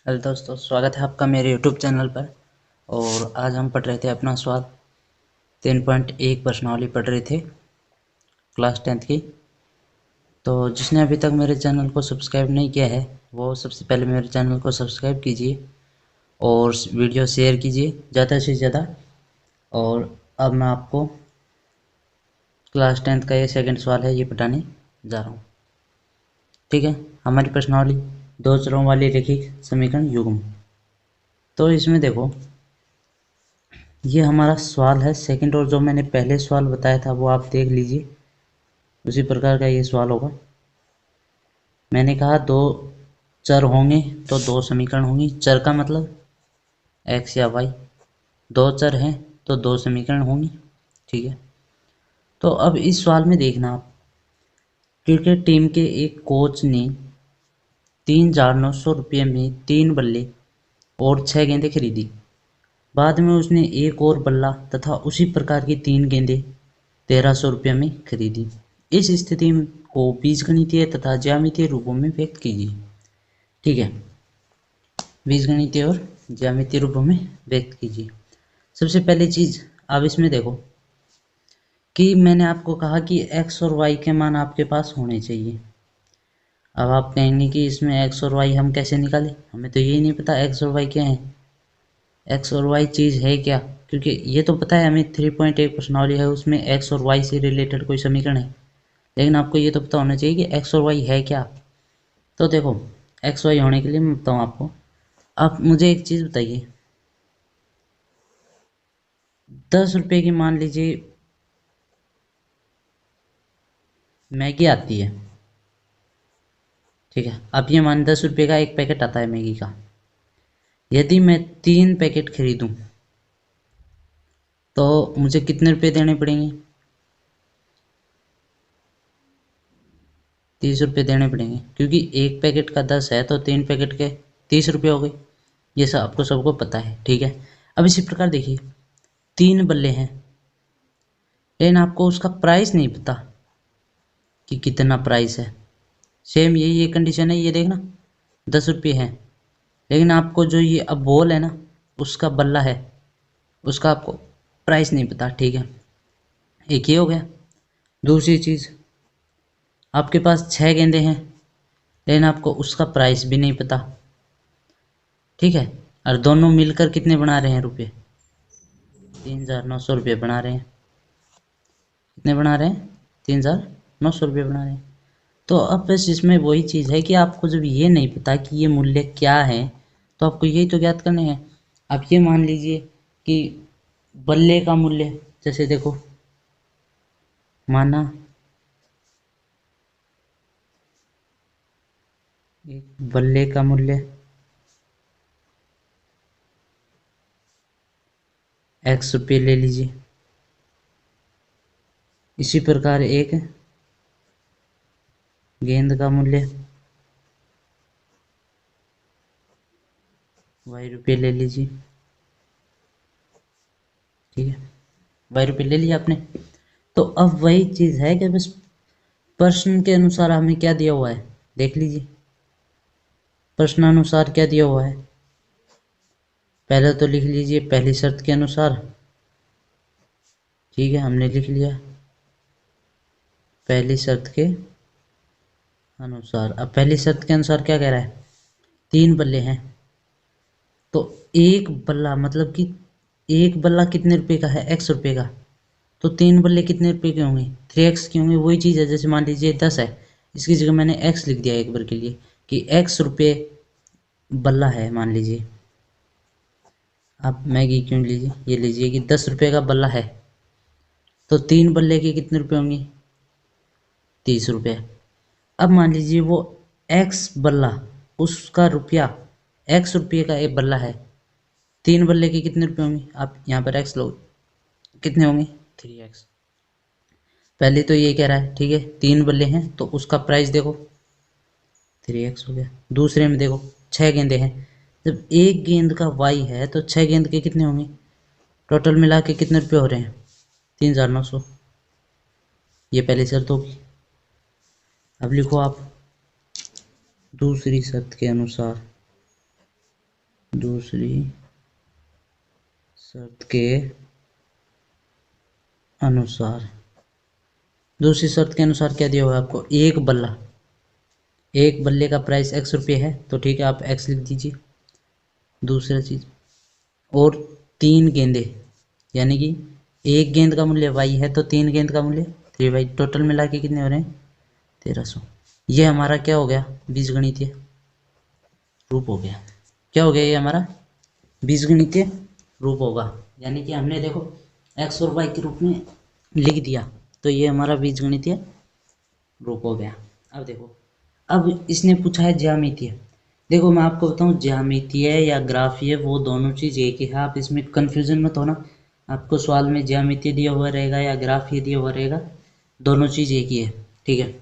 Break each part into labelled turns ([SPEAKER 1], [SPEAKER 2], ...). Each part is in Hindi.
[SPEAKER 1] हेलो दोस्तों, स्वागत है आपका मेरे यूट्यूब चैनल पर। और आज हम पढ़ रहे थे अपना सवाल 3.1 प्रश्नावली पढ़ रहे थे क्लास 10th की। तो जिसने अभी तक मेरे चैनल को सब्सक्राइब नहीं किया है वो सबसे पहले मेरे चैनल को सब्सक्राइब कीजिए और वीडियो शेयर कीजिए ज़्यादा से ज़्यादा। और अब मैं आपको क्लास 10th का ये सेकंड सवाल है, ये पढ़ाने जा रहा हूँ। ठीक है, हमारी प्रश्नावली दो चरों वाली रैखिक समीकरण युग्म। तो इसमें देखो, ये हमारा सवाल है सेकंड, और जो मैंने पहले सवाल बताया था वो आप देख लीजिए, उसी प्रकार का ये सवाल होगा। मैंने कहा दो चर होंगे तो दो समीकरण होंगी। चर का मतलब x या y, दो चर हैं तो दो समीकरण होंगी। ठीक है, तो अब इस सवाल में देखना आप, क्रिकेट टीम के एक कोच ने 3,900 रुपये में 3 बल्ले और 6 गेंदें खरीदी। बाद में उसने एक और बल्ला तथा उसी प्रकार की 3 गेंदें 1,300 रुपये में खरीदी। इस स्थिति को बीजगणितीय तथा ज्यामितीय रूपों में व्यक्त कीजिए। ठीक है, बीजगणितीय और ज्यामितीय रूपों में व्यक्त कीजिए। सबसे पहली चीज अब इसमें देखो कि मैंने आपको कहा कि x और y के मान आपके पास होने चाहिए। अब आप कहेंगे कि इसमें x और y हम कैसे निकालें, हमें तो यही नहीं पता x और y क्या है, x और y चीज़ है क्या। क्योंकि ये तो पता है हमें 3.1 प्रश्नावली है, उसमें x और y से रिलेटेड कोई समीकरण है, लेकिन आपको ये तो पता होना चाहिए कि x और y है क्या। तो देखो, x y होने के लिए मैं बताऊँ आपको। आप मुझे एक चीज़ बताइए, 10 रुपये की मान लीजिए मैगी आती है। ठीक है, अब ये मान 10 रुपये का एक पैकेट आता है मैगी का। यदि मैं 3 पैकेट खरीदूं तो मुझे कितने रुपये देने पड़ेंगे? 30 रुपये देने पड़ेंगे, क्योंकि एक पैकेट का 10 है तो 3 पैकेट के 30 रुपये हो गए। ये सब आपको सबको पता है। ठीक है, अब इसी प्रकार देखिए, 3 बल्ले हैं लेकिन आपको उसका प्राइस नहीं पता कि कितना प्राइस है। सेम यही एक कंडीशन है, ये देखना 10 रुपये है लेकिन आपको जो ये अब बॉल है ना, उसका बल्ला है, उसका आपको प्राइस नहीं पता। ठीक है, एक ये हो गया। दूसरी चीज़, आपके पास 6 गेंदे हैं लेकिन आपको उसका प्राइस भी नहीं पता। ठीक है, और दोनों मिलकर कितने बना रहे हैं रुपये? 3,900 रुपये बना रहे हैं। कितने बना रहे हैं? 3,900 रुपये बना रहे हैं। तो अब बस इसमें वही चीज़ है कि आपको जब ये नहीं पता कि ये मूल्य क्या है तो आपको यही तो ज्ञात करने हैं। आप ये मान लीजिए कि बल्ले का मूल्य, जैसे देखो, माना एक बल्ले का मूल्य x रुपये ले लीजिए। इसी प्रकार एक गेंद का मूल्य y रुपये ले लीजिए। ठीक है, y रुपये ले लिया आपने। तो अब वही चीज़ है कि बस प्रश्न के अनुसार हमें क्या दिया हुआ है, देख लीजिए प्रश्नानुसार क्या दिया हुआ है। पहले तो लिख लीजिए पहली शर्त के अनुसार। ठीक है, हमने लिख लिया पहली शर्त के अनुसार। अब पहली शर्त के अनुसार क्या कह रहा है, 3 बल्ले हैं तो एक बल्ला, मतलब कि एक बल्ला कितने रुपए का है? x रुपये का। तो 3 बल्ले कितने रुपए के होंगे? 3x के होंगे। वही चीज़ है, जैसे मान लीजिए 10 है, इसकी जगह मैंने x लिख दिया एक बार के लिए कि x रुपये बल्ला है मान लीजिए। आप मैगी क्यों लीजिए, ये लीजिए कि 10 रुपये का बल्ला है तो 3 बल्ले के कितने रुपये होंगे? 30 रुपये। अब मान लीजिए वो x बल्ला, उसका रुपया, x रुपये का एक बल्ला है, 3 बल्ले के कितने रुपये होंगे? आप यहाँ पर x लो, कितने होंगे? 3x। पहले तो ये कह रहा है, ठीक है, 3 बल्ले हैं तो उसका प्राइस देखो 3x हो गया। दूसरे में देखो 6 गेंदे हैं, जब एक गेंद का y है तो 6 गेंद के कितने होंगे? टोटल मिला के कितने रुपये हो रहे हैं? 3,900। ये पहली शर्त होगी। अब लिखो आप दूसरी शर्त के अनुसार। दूसरी शर्त के अनुसार, दूसरी शर्त के अनुसार क्या दिया हुआ है आपको, एक बल्ले का प्राइस x रुपये है, तो ठीक है आप x लिख दीजिए। दूसरा चीज़, और 3 गेंदे, यानी कि एक गेंद का मूल्य y है तो 3 गेंद का मूल्य 3y, टोटल मिला के कितने हो रहे हैं 1300। ये हमारा क्या हो गया, बीजगणितीय रूप हो गया। क्या हो गया, ये हमारा बीजगणितीय रूप होगा, यानी कि हमने देखो x और y के रूप में लिख दिया, तो ये हमारा बीजगणितीय रूप हो गया। अब देखो, अब इसने पूछा है ज्यामितीय। देखो मैं आपको बताऊं, ज्यामितीय या ग्राफीय वो दोनों चीज़ एक ही है, आप इसमें कंफ्यूजन मत होना। आपको सवाल में ज्यामितीय दिया हुआ रहेगा या ग्राफीय दिया हुआ रहेगा, दोनों चीज़ एक ही है, ठीक है।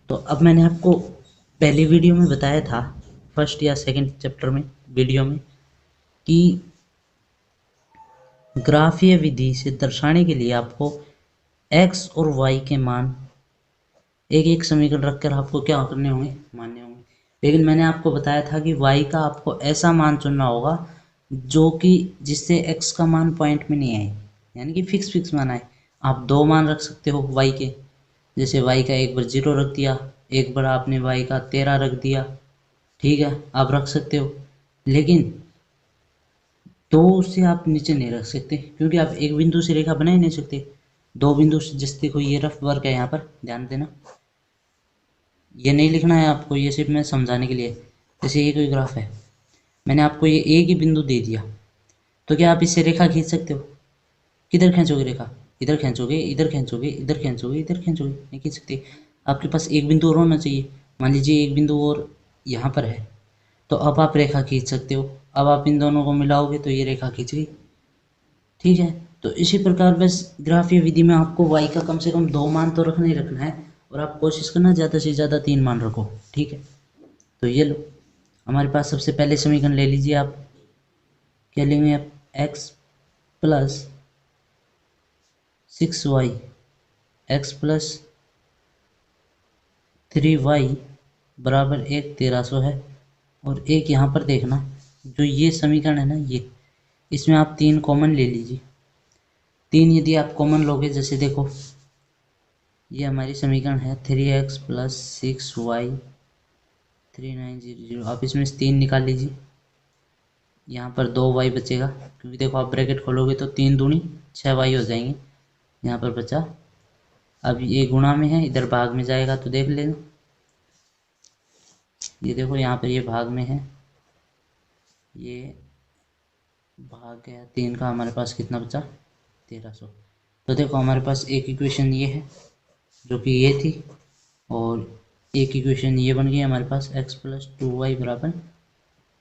[SPEAKER 1] तो अब मैंने आपको पहली वीडियो में बताया था, फर्स्ट या सेकंड चैप्टर में वीडियो में, कि ग्राफीय विधि से दर्शाने के लिए आपको x और y के मान एक एक समीकरण रखकर आपको क्या करने होंगे, मानने होंगे। लेकिन मैंने आपको बताया था कि y का आपको ऐसा मान चुनना होगा जो कि जिससे x का मान पॉइंट में नहीं आए, यानी कि फिक्स मान आए। आप 2 मान रख सकते हो y के, जैसे y का एक बार 0 रख दिया, एक बार आपने y का 13 रख दिया, ठीक है आप रख सकते हो। लेकिन 2 से आप नीचे नहीं रख सकते, क्योंकि आप एक बिंदु से रेखा बना ही नहीं सकते। 2 बिंदु से, जैसे देखो ये रफ वर्क है, यहाँ पर ध्यान देना, ये नहीं लिखना है आपको, ये सिर्फ मैं समझाने के लिए। जैसे ये कोई ग्राफ है, मैंने आपको ये एक ही बिंदु दे दिया, तो क्या आप इससे रेखा खींच सकते हो? किधर खींचोगे रेखा, इधर खींचोगे, इधर खींचोगे, इधर खींचोगे, इधर खींचोगे, नहीं खींच सकते। आपके पास एक बिंदु और होना चाहिए। मान लीजिए एक बिंदु और यहाँ पर है, तो अब आप रेखा खींच सकते हो। अब आप इन दोनों को मिलाओगे तो ये रेखा खींच गई, ठीक है। तो इसी प्रकार बस ग्राफीय विधि में आपको y का कम से कम 2 मान तो रखना ही रखना है, और आप कोशिश करना ज़्यादा से ज़्यादा 3 मान रखो, ठीक है। तो ये लो, हमारे पास सबसे पहले समीकरण ले लीजिए आप, क्या लेंगे आप, x plus 6y, x plus 3y बराबर 1300 है। और एक यहाँ पर देखना, जो ये समीकरण है ना, ये इसमें आप 3 कॉमन ले लीजिए। 3 यदि आप कॉमन लोगे, जैसे देखो ये हमारी समीकरण है 3x प्लस 6y 3900, आप इसमें से 3 निकाल लीजिए। यहाँ पर 2y बचेगा, क्योंकि देखो आप ब्रैकेट खोलोगे तो 3 दूनी 6y हो जाएंगे, यहाँ पर बचा। अब ये गुणा में है, इधर भाग में जाएगा तो देख लेना, ये देखो यहाँ पर ये भाग में है, ये भाग गया 3 का, हमारे पास कितना बचा 1300। तो देखो हमारे पास एक इक्वेशन ये है जो कि ये थी, और एक इक्वेशन ये बन गई हमारे पास x प्लस 2y बराबर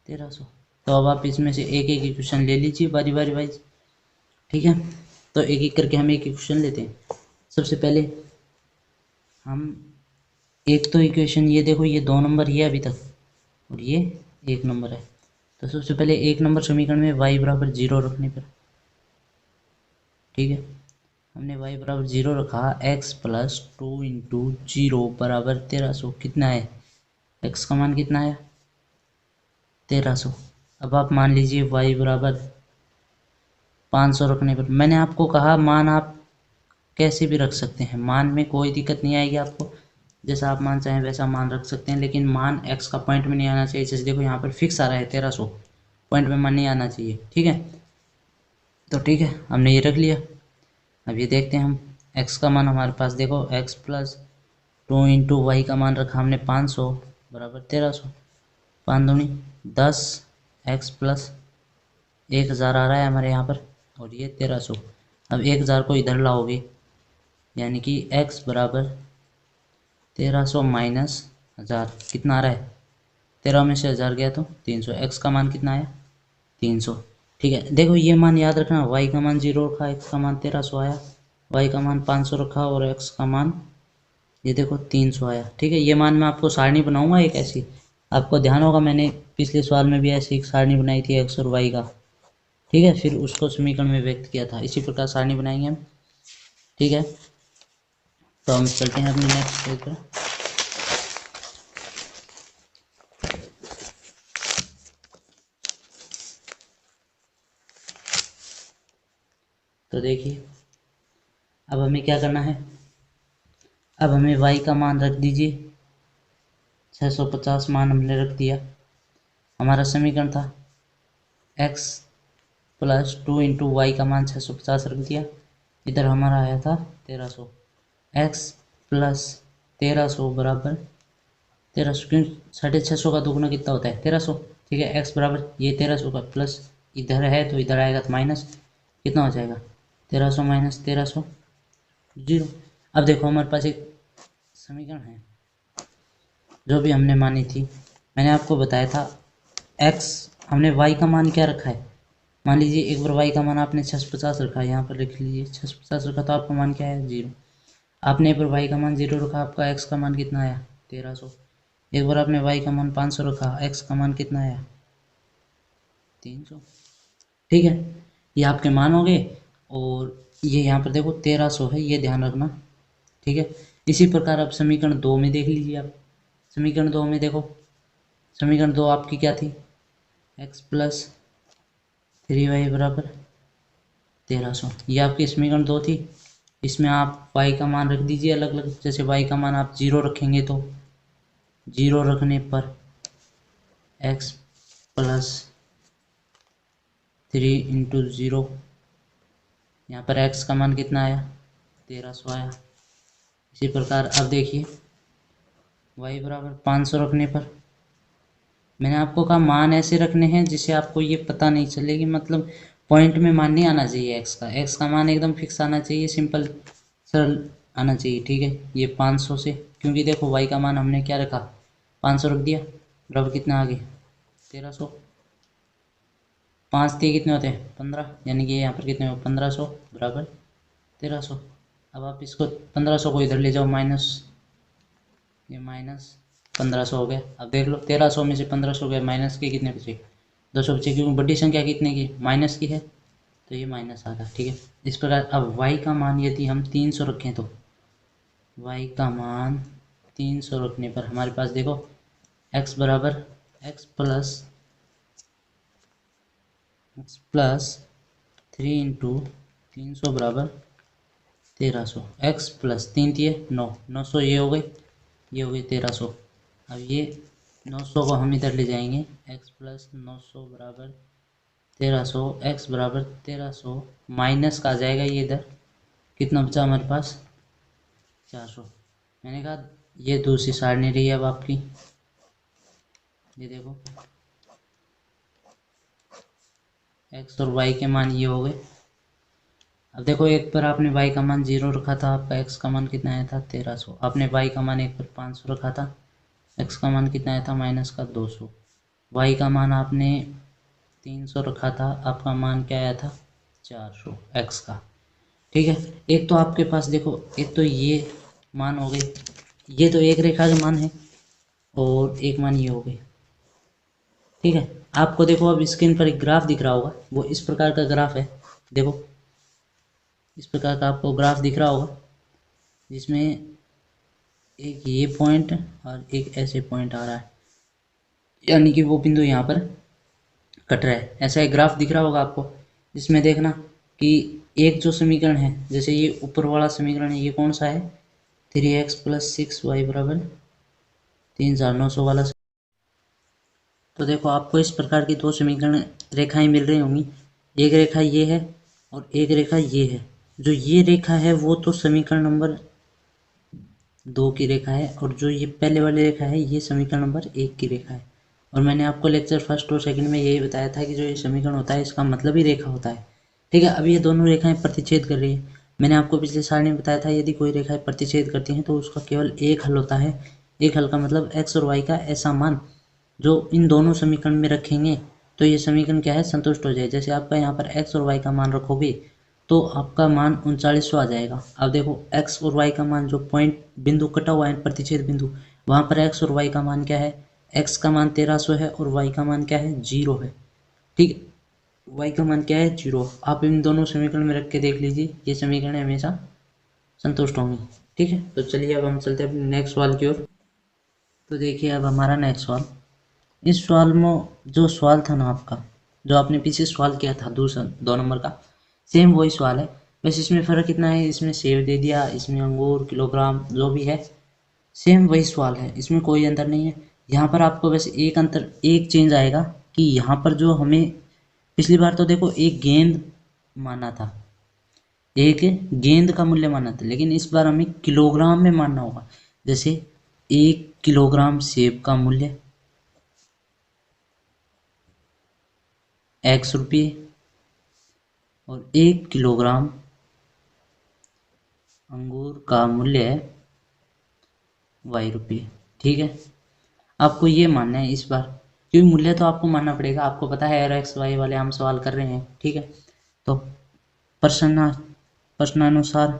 [SPEAKER 1] 1300। तो अब आप इसमें से एक एक इक्वेशन ले लीजिए बारी बारी वाइज, ठीक है। तो एक एक करके हम एक इक्वेशन लेते हैं। सबसे पहले हम एक तो इक्वेशन ये देखो, ये 2 नंबर ये अभी तक, और ये 1 नंबर है। तो सबसे पहले 1 नंबर समीकरण में y बराबर 0 रखने पर, ठीक है, हमने y बराबर 0 रखा, x प्लस 2 इंटू 0 बराबर 1300, कितना है, x का मान कितना आया 1300। अब आप मान लीजिए y बराबर 500 रखने पर, मैंने आपको कहा मान आप कैसे भी रख सकते हैं, मान में कोई दिक्कत नहीं आएगी आपको, जैसा आप मान चाहें वैसा मान रख सकते हैं, लेकिन मान x का पॉइंट में नहीं आना चाहिए। जैसे देखो यहाँ पर फिक्स आ रहा है 1300, पॉइंट में मान नहीं आना चाहिए, ठीक है। तो ठीक है, हमने ये रख लिया। अब ये देखते हैं हम, x का मान हमारे पास देखो, x प्लस 2 इंटू वाई का मान रखा हमने 500 बराबर 1300, 5 दूनी 10, x प्लस 1000 आ रहा है हमारे यहाँ पर, और ये 1300। अब 1000 को इधर लाओगे, यानी कि x बराबर 1300 माइनस 1000 कितना आ रहा है, 13 में से 1000 गया तो 300, x का मान कितना आया 300, ठीक है। देखो ये मान याद रखना, y का मान 0 रखा, x का मान 1300 आया, y का मान 500 रखा, और x का मान ये देखो 300 आया, ठीक है। ये मान मैं आपको सारणी बनाऊंगा एक ऐसी, आपको ध्यान होगा मैंने पिछले सवाल में भी ऐसी एक सारणी बनाई थी x और y का, ठीक है, फिर उसको समीकरण में व्यक्त किया था। इसी प्रकार सारणी बनाएंगे हम, ठीक है। तो हम चलते हैं अपने नेक्स्ट पेज पर। तो देखिए अब हमें क्या करना है, अब हमें y का मान रख दीजिए 650 मान हमने रख दिया। हमारा समीकरण था x प्लस 2 इंटू वाई का मान 650 रख दिया। इधर हमारा आया था 1300। x प्लस 1300 बराबर 1300, क्यों 650 का दोगुना कितना होता है 1300। ठीक है, x बराबर ये 1300 का प्लस इधर है तो इधर आएगा तो माइनस, कितना हो जाएगा 1300 माइनस 1300 0। अब देखो हमारे पास एक समीकरण है जो भी हमने मानी थी, मैंने आपको बताया था x, हमने y का मान क्या रखा है, मान लीजिए एक बार y का मान आपने 650 रखा है, यहाँ पर लिख लीजिए 650 रखा तो आपका मान क्या है 0। आपने एक बार y का मान 0 रखा, आपका x का मान कितना आया 1300। एक बार आपने y का मान 500 रखा, x का मान कितना आया 300। ठीक है, ये आपके मान हो गए। और ये यहाँ पर देखो 1300 है, ये ध्यान रखना। ठीक है, इसी प्रकार अब समीकरण 2 में देख लीजिए आप। समीकरण 2 में देखो, समीकरण 2 आपकी क्या थी, x प्लस 3y बराबर 1300, ये आपकी समीकरण 2 थी। इसमें आप y का मान रख दीजिए अलग अलग। जैसे y का मान आप 0 रखेंगे तो 0 रखने पर x प्लस 3 इंटू 0, यहाँ पर x का मान कितना आया 1300 आया। इसी प्रकार अब देखिए y बराबर 500 रखने पर, मैंने आपको कहा मान ऐसे रखने हैं जिससे आपको ये पता नहीं चले कि मतलब पॉइंट में मान नहीं आना चाहिए x का मान एकदम फिक्स आना चाहिए, सिंपल सरल आना चाहिए। ठीक है, ये 500 से, क्योंकि देखो y का मान हमने क्या रखा 500 रख दिया, बराबर कितना आ गया 1300। 5 दिए कितने होते हैं 15, यानी कि यहाँ पर कितने हो 1500 बराबर 1300। अब आप इसको 1500 को इधर ले जाओ माइनस, ये माइनस 1500 हो गया। अब देख लो 1300 में से 1500 गए, माइनस के कितने बचे 200 बचे, क्योंकि बड़ी संख्या कितने की माइनस की है तो ये माइनस आ गया। ठीक है, इस प्रकार अब y का मान यदि हम 300 रखें तो y का मान 300 रखने पर हमारे पास देखो x बराबर x प्लस 3 इंटू 300 बराबर 1300, x प्लस 3 दिए 900, ये हो गई, ये हो गई 1300। अब ये 900 को हम इधर ले जाएंगे, x प्लस 900 बराबर 1300, x बराबर 1300 माइनस का आ जाएगा ये इधर, कितना बचा हमारे पास 400। मैंने कहा ये दूसरी सारणी रही अब आपकी, ये देखो x और y के मान ये हो गए। अब देखो एक पर आपने y का मान 0 रखा था, आपका x का मान कितना आया था 1300। आपने y का मान एक पर 500 रखा था, x का मान कितना आया था माइनस का 200। y का मान आपने 300 रखा था, आपका मान क्या आया था 400 x का। ठीक है, एक तो आपके पास देखो, एक तो ये मान हो गए, ये तो एक रेखा के मान है, और एक मान ये हो गए। ठीक है, आपको देखो अब स्क्रीन पर एक ग्राफ दिख रहा होगा, वो इस प्रकार का ग्राफ है। देखो इस प्रकार का आपको ग्राफ दिख रहा होगा, जिसमें एक ये पॉइंट और एक ऐसे पॉइंट आ रहा है, यानी कि वो बिंदु यहाँ पर कट रहा है। ऐसा एक ग्राफ दिख रहा होगा आपको, जिसमें देखना कि एक जो समीकरण है, जैसे ये ऊपर वाला समीकरण है, ये कौन सा है 3x प्लस 6y बराबर 3900 वाला। तो देखो आपको इस प्रकार की दो समीकरण रेखाएं मिल रही होंगी, एक रेखा ये है और एक रेखा ये है। जो ये रेखा है वो तो समीकरण नंबर 2 की रेखा है, और जो ये पहले वाली रेखा है ये समीकरण नंबर 1 की रेखा है। और मैंने आपको लेक्चर फर्स्ट और सेकंड में यही बताया था कि जो ये समीकरण होता है इसका मतलब ही रेखा होता है। ठीक है, अब ये दोनों रेखाएं प्रतिच्छेद कर रही है। मैंने आपको पिछले सारणी में बताया था यदि कोई रेखाएं प्रतिच्छेद करती हैं तो उसका केवल एक हल होता है। एक हल का मतलब x और y का ऐसा मान जो इन दोनों समीकरण में रखेंगे तो ये समीकरण क्या है संतुष्ट हो जाए। जैसे आपका यहाँ पर x और y का मान रखोगे तो आपका मान 3900 आ जाएगा। अब देखो x और y का मान जो पॉइंट बिंदु कटा हुआ है प्रतिच्छेद बिंदु, वहाँ पर x और y का मान क्या है, x का मान 1300 है और y का मान क्या है 0 है। ठीक है, y का मान क्या है 0। आप इन दोनों समीकरण में रख के देख लीजिए, ये समीकरण हमेशा संतुष्ट होंगी। ठीक है, तो चलिए अब हम चलते हैं अपने नेक्स्ट सवाल की ओर। तो देखिए अब हमारा नेक्स्ट सवाल, इस सवाल में जो सवाल था ना आपका, जो आपने पीछे सवाल किया था दूसरा 2 नंबर का, सेम वही सवाल है। बस इसमें फ़र्क कितना है, इसमें सेब दे दिया, इसमें अंगूर, किलोग्राम, जो भी है सेम वही सवाल है, इसमें कोई अंतर नहीं है। यहाँ पर आपको बस एक अंतर, एक चेंज आएगा कि यहाँ पर जो हमें पिछली बार तो देखो एक गेंद माना था, एक गेंद का मूल्य माना था, लेकिन इस बार हमें किलोग्राम में मानना होगा। जैसे 1 किलोग्राम सेब का मूल्य x रुपये और 1 किलोग्राम अंगूर का मूल्य है y रुपये। ठीक है, आपको ये मानना है इस बार, क्योंकि मूल्य तो आपको मानना पड़ेगा, आपको पता है एक्स वाई वाले हम सवाल कर रहे हैं। ठीक है, तो प्रश्नानुसार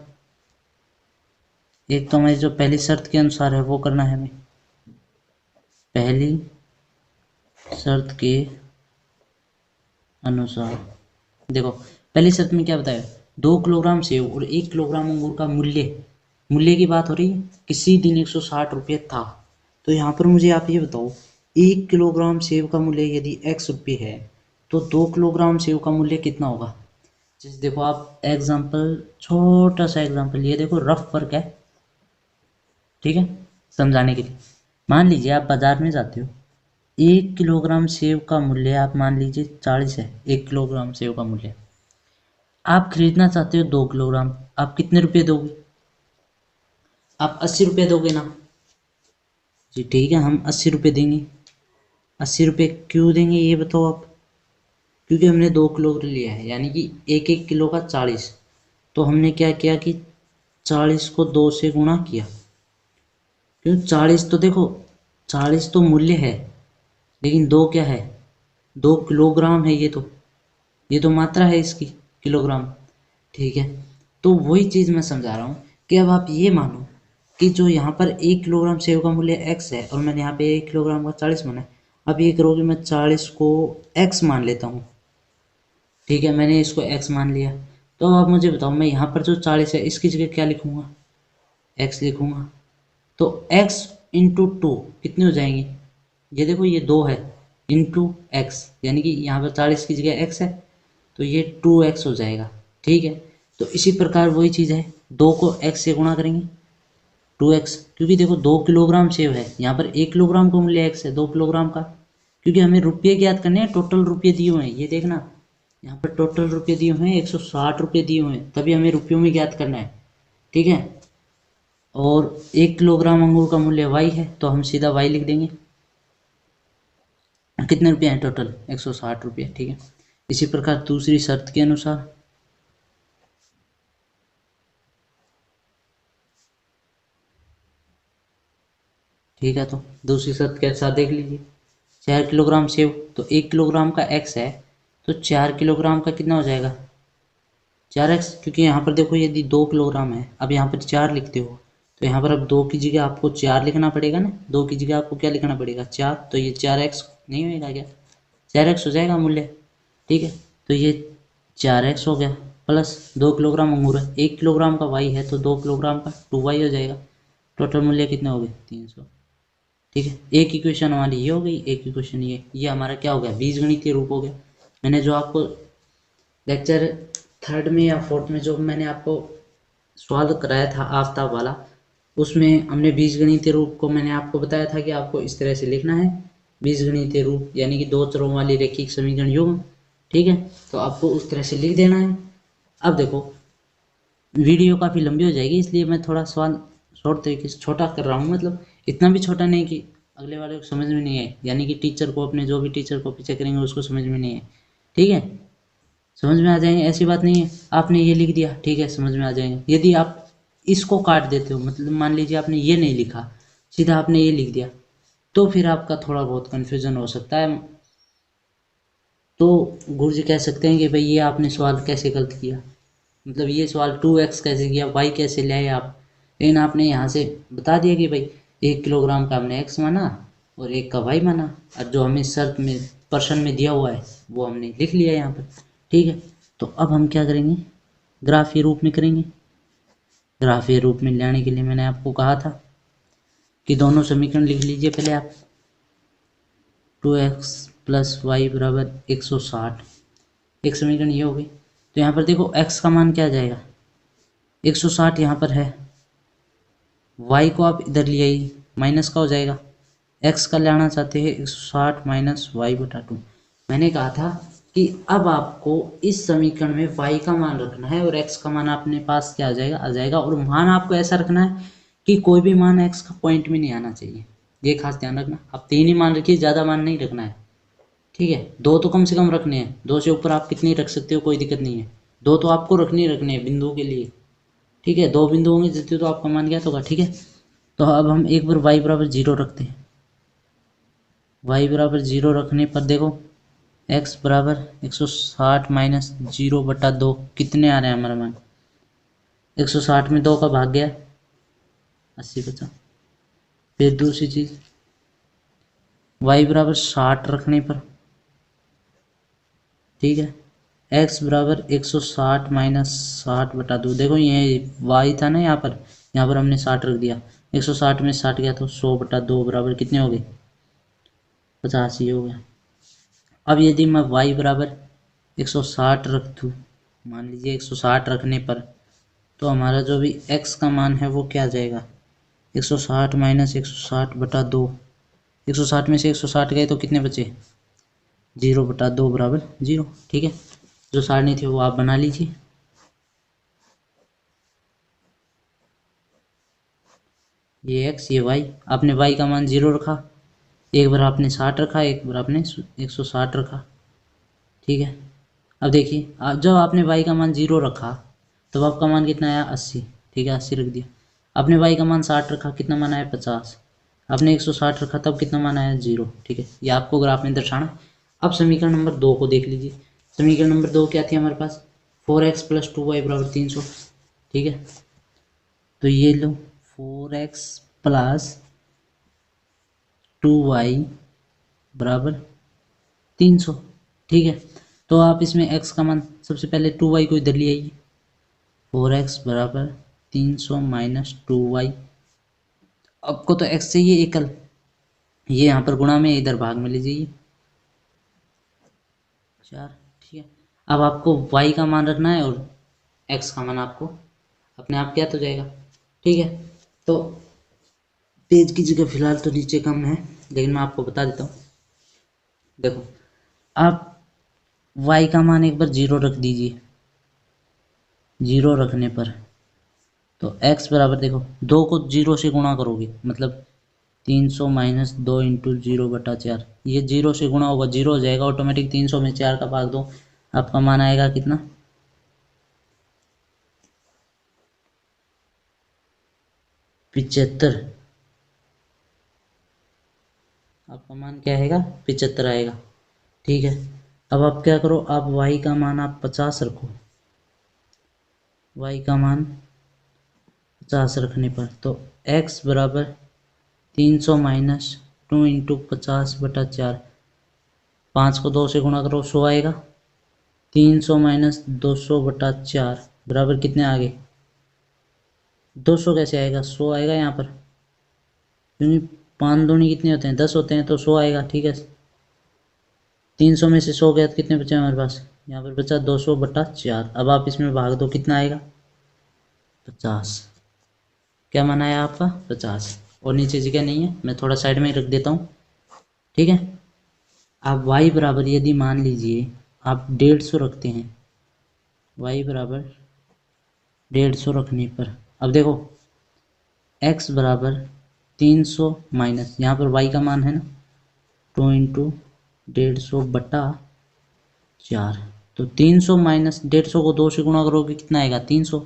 [SPEAKER 1] एक तो हमारी जो पहली शर्त के अनुसार है वो करना है हमें, पहली शर्त के अनुसार। देखो पहली शर्त में क्या बताया, 2 किलोग्राम सेब और 1 किलोग्राम अंगूर का मूल्य की बात हो रही है, किसी दिन 160 रुपये था। तो यहाँ पर मुझे आप ये बताओ, 1 किलोग्राम सेब का मूल्य यदि x रुपये है तो 2 किलोग्राम सेब का मूल्य कितना होगा। जैसे देखो आप एग्जाम्पल, छोटा सा एग्जाम्पल, ये देखो रफ वर्क है, ठीक है, समझाने के लिए। मान लीजिए आप बाजार में जाते हो, 1 किलोग्राम सेब का मूल्य आप मान लीजिए 40 है, 1 किलोग्राम सेब का मूल्य। आप खरीदना चाहते हो 2 किलोग्राम, आप कितने रुपए दोगे, आप 80 रुपये दोगे ना जी। ठीक है, हम 80 रुपये देंगे। 80 रुपये क्यों देंगे ये बताओ आप, क्योंकि हमने 2 किलो लिया है, यानी कि 1 1 किलो का 40। तो हमने क्या किया कि 40 को 2 से गुणा किया, क्यों 40 तो देखो 40 तो मूल्य है, लेकिन 2 क्या है, 2 किलोग्राम है, ये तो मात्रा है इसकी, किलोग्राम। ठीक है, तो वही चीज़ मैं समझा रहा हूँ कि अब आप ये मानो कि जो यहाँ पर 1 किलोग्राम सेब का मूल्य x है और मैंने यहाँ पे 1 किलोग्राम का 40 माना है। अब ये करोगे, मैं 40 को x मान लेता हूँ। ठीक है, मैंने इसको x मान लिया। तो अब मुझे बताओ, मैं यहाँ पर जो 40 है इसकी जगह क्या लिखूँगा, x लिखूँगा। तो x इंटू 2 कितने हो जाएंगे, ये देखो ये 2 है, इंटू एक्स, यानी कि यहाँ पर 40 की जगह x है तो ये 2x हो जाएगा। ठीक है, तो इसी प्रकार वही चीज़ है, 2 को x से गुणा करेंगे 2x, क्योंकि देखो 2 किलोग्राम सेब है, यहाँ पर 1 किलोग्राम का मूल्य x है, 2 किलोग्राम का, क्योंकि हमें रुपये ज्ञात करने हैं, टोटल रुपये दिए हुए हैं, ये देखना यहाँ पर टोटल रुपये दिए हुए हैं, 160 रुपये दिए हुए हैं, तभी हमें रुपयों में ज्ञात करना है। ठीक है, और 1 किलोग्राम अंगूर का मूल्य y है, तो हम सीधा y लिख देंगे। कितने रुपये हैं टोटल, 160 रुपये। ठीक है, इसी प्रकार दूसरी शर्त के अनुसार, ठीक है, तो दूसरी शर्त के अनुसार देख लीजिए, 4 किलोग्राम सेब, तो 1 किलोग्राम का x है, तो 4 किलोग्राम का कितना हो जाएगा, 4x, क्योंकि यहाँ पर देखो यदि 2 किलोग्राम है, अब यहाँ पर 4 लिखते हो, तो यहाँ पर अब 2 की जगह आपको 4 लिखना पड़ेगा ना, 2 की जगह आपको क्या लिखना पड़ेगा, 4, तो ये 4x नहीं होएगा क्या, 4x हो जाएगा मूल्य। ठीक है, तो ये 4x हो गया, प्लस 2 किलोग्राम अंगूर है, 1 किलोग्राम का y है, तो 2 किलोग्राम का 2y हो जाएगा। टोटल मूल्य कितने हो गए, 300। ठीक है, एक इक्वेशन हमारी ये हो गई, एक इक्वेशन ये हमारा क्या हो गया, बीजगणितीय रूप हो गया। मैंने जो आपको लेक्चर 3rd में या 4th में जो मैंने आपको सवाल कराया था आफ्ताब वाला, उसमें हमने बीजगणितीय रूप को मैंने आपको बताया था कि आपको इस तरह से लिखना है, बीजगणितीय रूप यानी कि 2 चरों वाली रैखिक समीकरण युग्म। ठीक है, तो आपको उस तरह से लिख देना है। अब देखो वीडियो काफ़ी लंबी हो जाएगी, इसलिए मैं थोड़ा सवाल शॉर्ट तरीके से छोटा कर रहा हूँ, मतलब इतना भी छोटा नहीं कि अगले वाले को समझ में नहीं आए, यानी कि टीचर को, अपने जो भी टीचर को पीछे करेंगे उसको समझ में नहीं आए। ठीक है, समझ में आ जाएंगे, ऐसी बात नहीं है आपने ये लिख दिया, ठीक है, समझ में आ जाएंगे। यदि आप इसको काट देते हो, मतलब मान लीजिए आपने ये नहीं लिखा, सीधा आपने ये लिख दिया, तो फिर आपका थोड़ा बहुत कन्फ्यूज़न हो सकता है। तो गुरुजी कह सकते हैं कि भाई ये आपने सवाल कैसे गलत किया, मतलब ये सवाल 2x कैसे किया, y कैसे ले आए आप। लेकिन आपने यहाँ से बता दिया कि भाई 1 किलोग्राम का हमने x माना और 1 का y माना, और जो हमें शर्त में प्रश्न में दिया हुआ है वो हमने लिख लिया यहाँ पर। ठीक है, तो अब हम क्या करेंगे, ग्राफीय रूप में करेंगे। ग्राफीय रूप में लाने के लिए मैंने आपको कहा था कि दोनों समीकरण लिख लीजिए पहले आप, 2x + y = 160, एक समीकरण ये हो गई। तो यहाँ पर देखो x का मान क्या आ जाएगा, 160 यहाँ पर है, y को आप इधर ले आइए, माइनस का हो जाएगा, x का लाना चाहते हैं 160 माइनस वाई बटा 2। मैंने कहा था कि अब आपको इस समीकरण में y का मान रखना है और x का मान अपने पास क्या आ जाएगा, और मान आपको ऐसा रखना है कि कोई भी मान x का पॉइंट में नहीं आना चाहिए, ये खास ध्यान रखना। आप 3 ही मान रखिए, ज़्यादा मान नहीं रखना है, ठीक है। 2 तो कम से कम रखने हैं, 2 से ऊपर आप कितनी रख सकते हो, कोई दिक्कत नहीं है। 2 तो आपको रखने हैं बिंदु के लिए, ठीक है। 2 बिंदु होंगे जितने तो आपका मान ज्ञात होगा, ठीक है। तो अब हम एक बार y बराबर 0 रखते हैं। y बराबर 0 रखने पर देखो x बराबर 160 माइनस 0 बटा 2 कितने आ रहे हैं हमारा मान, 160 में 2 का भाग गया 80 बचा। फिर दूसरी चीज़ y बराबर 60 रखने पर, ठीक है, x बराबर 160 माइनस 60 बटा 2, देखो ये y था ना, यहाँ पर हमने 60 रख दिया, 160 में 60 गया तो 100 बटा 2 बराबर कितने हो गए, 85 हो गया। अब यदि मैं y बराबर 160 रख दूँ, मान लीजिए 160 रखने पर, तो हमारा जो भी x का मान है वो क्या आ जाएगा, 160 माइनस 160 बटा 2, 160 में से 160 गए तो कितने बचे, 0 बटा 2 बराबर 0, ठीक है। जो सारणी थी वो आप बना लीजिए। ये x ये y, आपने y का मान 0 रखा, एक बार आपने 60 रखा, एक बार आपने 160 रखा, ठीक है। अब देखिए जब आपने y का मान 0 रखा तब आपका मान कितना आया, 80, ठीक है, 80 रख दिया। आपने y का मान 60 रखा, कितना मान आया, 50। आपने 160 रखा तब कितना मान आया, 0, ठीक है। ये आपको ग्राफ में दर्शाना। अब समीकरण नंबर 2 को देख लीजिए। समीकरण नंबर 2 क्या थी हमारे पास, 4x प्लस 2y बराबर 300, ठीक है। तो ये लो 4x प्लस 2y बराबर 300, ठीक है। तो आप इसमें x का मान, सबसे पहले 2y को इधर ले आइए, 4x बराबर 300 माइनस 2y। आपको तो x चाहिए एकल, ये यहाँ पर गुणा में, इधर भाग में ले जाइए 4, ठीक है। अब आपको y का मान रखना है और x का मान आपको अपने आप ज्ञात हो जाएगा, ठीक है। तो पेज की जगह फिलहाल तो नीचे कम है, लेकिन मैं आपको बता देता हूँ। देखो आप y का मान एक बार 0 रख दीजिए, 0 रखने पर तो x बराबर, देखो 2 को 0 से गुणा करोगे मतलब 300 माइनस 2 इंटू 0 बटा 4, ये 0 से गुणा होगा 0 हो जाएगा ऑटोमेटिक, 300 में 4 का भाग दो, आपका मान आएगा कितना, 75। आपका मान क्या आएगा, 75 आएगा, ठीक है। अब आप क्या करो, आप y का मान आप 50 रखो, y का मान 50 रखने पर तो x बराबर 300 माइनस 2 इंटू 50 बटा 4, 5 को 2 से गुणा करो 100 आएगा, 300 माइनस 200 बटा 4 बराबर कितने आ गए, 200 कैसे आएगा, 100 आएगा यहाँ पर, क्योंकि 5 दूनी कितने होते हैं, 10 होते हैं, तो 100 आएगा, ठीक है। 300 में से 100 गया तो कितने बचे हमारे पास, यहाँ पर बचा 200 बटा 4। अब आप इसमें भाग दो, कितना आएगा, 50। क्या माना है आपका, 50, और नीचे जगह नहीं है, मैं थोड़ा साइड में ही रख देता हूँ, ठीक है। आप y बराबर यदि मान लीजिए आप 150 रखते हैं, y बराबर 150 रखने पर, अब देखो x बराबर 300 माइनस, यहाँ पर y का मान है ना 2 इंटू 150 बटा 4, तो 300 माइनस 150 को 2 से गुणा करोगे कितना आएगा, 300,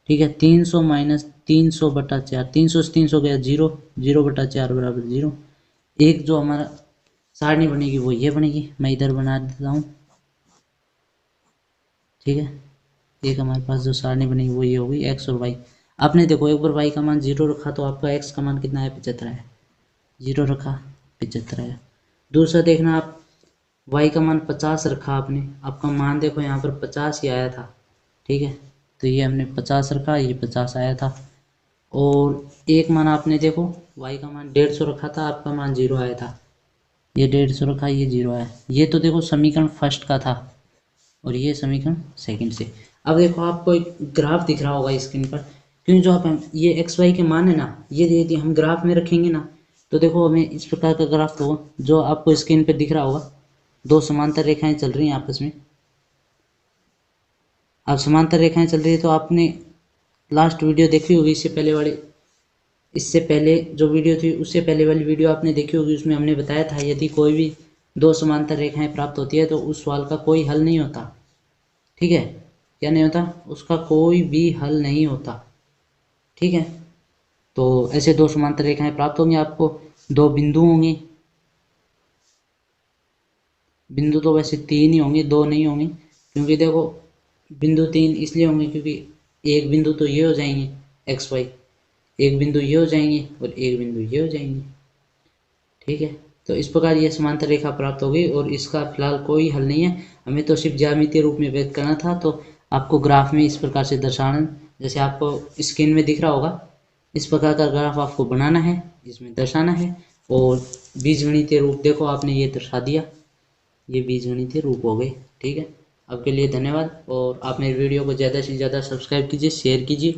[SPEAKER 1] ठीक है। 300 माइनस 300 बटा 4, 300 से 300 गया 0, 0 बटा 4 बराबर 0। एक जो हमारा सारणी बनेगी वो ये बनेगी, मैं इधर बना देता हूँ, ठीक है। एक हमारे पास जो सारणी बनेगी वो ये होगी, x और y। आपने देखो एक बार y का मान 0 रखा तो आपका x का मान कितना है, 75 है, 0 रखा 75 है। दूसरा देखना, आप y का मान 50 रखा आपने, आपका मान देखो यहाँ पर 50 ही आया था, ठीक है। तो ये हमने 50 रखा, ये 50 आया था। और एक मान आपने देखो y का मान 150 रखा था, आपका मान 0 आया था, ये 150 रखा, ये 0 आया। ये तो देखो समीकरण फर्स्ट का था और ये समीकरण सेकंड से। अब देखो आपको एक ग्राफ दिख रहा होगा स्क्रीन पर, क्योंकि जो आप ये एक्स वाई के मान है ना, ये यदि हम ग्राफ में रखेंगे ना, तो देखो हमें इस प्रकार का ग्राफ होगा जो आपको स्क्रीन पर दिख रहा होगा। दो समांतर रेखाएं चल रही हैं आपस में। अब समांतर रेखाएं चल रही है तो आपने लास्ट वीडियो देखी होगी, इससे पहले जो वीडियो थी उससे पहले वाली वीडियो आपने देखी होगी। उसमें हमने बताया था यदि कोई भी दो समांतर रेखाएं प्राप्त होती है तो उस सवाल का कोई हल नहीं होता। ठीक है, क्या नहीं होता, उसका कोई भी हल नहीं होता। ठीक है, तो ऐसे दो समांतर रेखाएं प्राप्त होंगी आपको, दो बिंदु होंगे। बिंदु तो वैसे तीन ही होंगे, दो नहीं होंगे, क्योंकि देखो बिंदु तीन इसलिए होंगे क्योंकि एक बिंदु तो ये हो जाएंगे एक्स वाई, एक बिंदु ये हो जाएंगे और एक बिंदु ये हो जाएंगे। ठीक है, तो इस प्रकार ये समांतर रेखा प्राप्त हो गई और इसका फिलहाल कोई हल नहीं है। हमें तो सिर्फ ज्यामितीय रूप में व्यक्त करना था, तो आपको ग्राफ में इस प्रकार से दर्शाना, जैसे आपको स्क्रीन में दिख रहा होगा, इस प्रकार का ग्राफ आपको बनाना है, इसमें दर्शाना है। और बीजगणितीय रूप देखो आपने ये दर्शा दिया, ये बीजगणितीय रूप हो गए। ठीक है, आपके लिए धन्यवाद, और आप मेरे वीडियो को ज़्यादा से ज़्यादा सब्सक्राइब कीजिए, शेयर कीजिए।